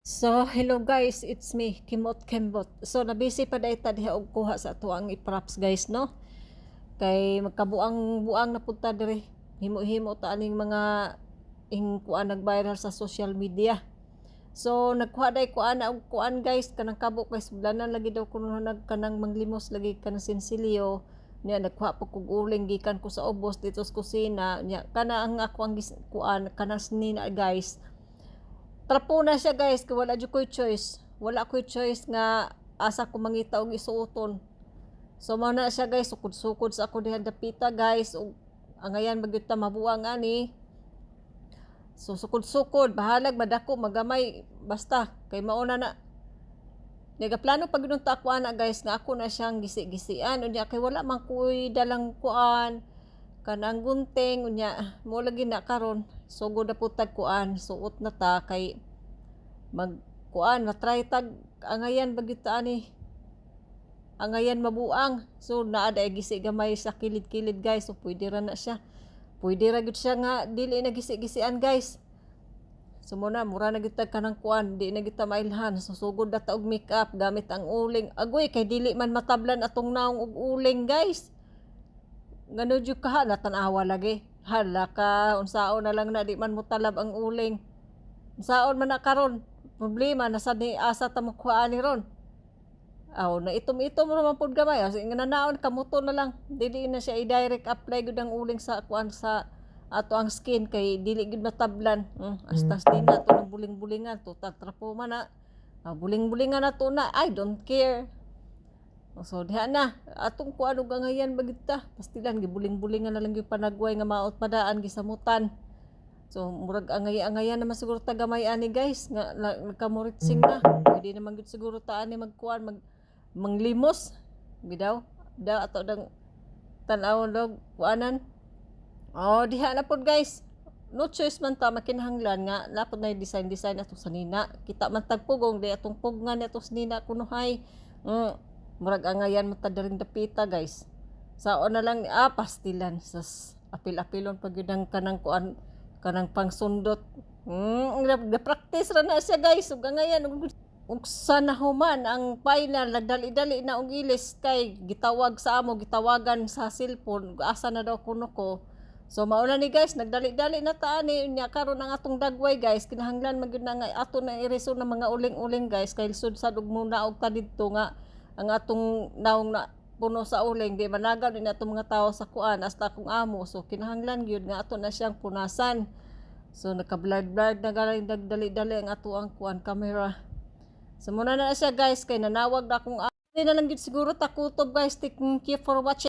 So, hello guys, it's me, Kimot Kembot. So, nabisi pa dahil diha og kuha sa ato ang i-props guys, no? Kay magkabuang-buang na punta dire. Himo-himo ta aning mga kuan nag-viral sa social media. So, nagkuha dai kuan na og kuan guys, kanang kabo guys, blanan lagi daw kuno kanang manglimos lagi kanang sinsilyo. Niya nagkuha po kog uling gikan ko sa ubos dito sa kusina. Niya kana ang ako ang kuan kanang sinina guys. Trapo na siya guys, kay wala jud ko'y choice. Wala ko'y choice nga asa ko mangita og isuoton. So mao na siya guys, sukod-sukod sa ako diha dapita guys, ug angayan magyud ta mabuang ani. So sukod-sukod, bahalag madako magamay basta kay mauna na. Nagaplano pag ta ako ana guys nga ako na siyang gisi-gisian unya kay wala man ko'y dalang kuan kanang gunting unya mo lagi na karon sugod na putag kuan suot na ta kay mag kuan matry tag angayan bagyud ta ani angayan mabuang so naa day gisi gamay sa kilid-kilid guys so pwede ra na siya pwede ra gyud siya nga dili na gisi-gisian guys so muna mura na gyud tag kanang kuan di na gyud ta mailhan so sugod na ta og makeup gamit ang uling agoy kay dili man matablan atong naong og uling guys ngano jud ka natanawa lagi hala ka unsaon na lang na di man mo talab ang uling unsaon man na karon problema nasa ni asa ta makuha ni ron aw na itom-itom ra man pud gamay as nanaon kamuto na lang dili na siya i-direct apply gud ang uling sa kuan sa ato ang skin kay dili gud matablan astas din na to buling-bulingan to tatrapo man na buling-bulingan na to na I don't care. So diha na atong kuan og angayan bagid ta pastilan gibuling-bulingan na lang gyud panagway nga maot padaan gisamutan. So murag angay-angayan naman siguro ta gamay ani guys nga nagkamuritsing na. Pwede naman gyud siguro ta ani magkuan manglimos bidaw da ato dang tan-awon dog kuanan. Oh diha na pod guys. No choice man ta makinahanglan nga napod na design ato sa nina. Kita man tag pugong di atong pugngan ato sa nina kunuhay. Murag angayan mo ta daring dapita guys. Saon na lang pastilan sas apil-apilon pag yun ang kanang kuan kanang pangsundot. Practice ra na siya guys ug angayan ug sana human ang final nagdali-dali na og ilis kay gitawag sa amo gitawagan sa cellphone asa na daw kuno ko. So mauna ni guys nagdali-dali na ta ani nya karon ang atong dagway guys kinahanglan magyud na nga ato na ireso ng mga uling-uling guys kay lisod sad og muna og ta didto nga ang atong naong na puno sa uling di managaw din atong mga tao sa kuan hasta kung amo so kinahanglan gyud nga ato na siyang punasan so naka-blurred na galing dagdali-dali ang ato ang kuan camera so muna na siya guys kay nanawag na akong na lang gyud siguro ta kutob guys thank you for watching.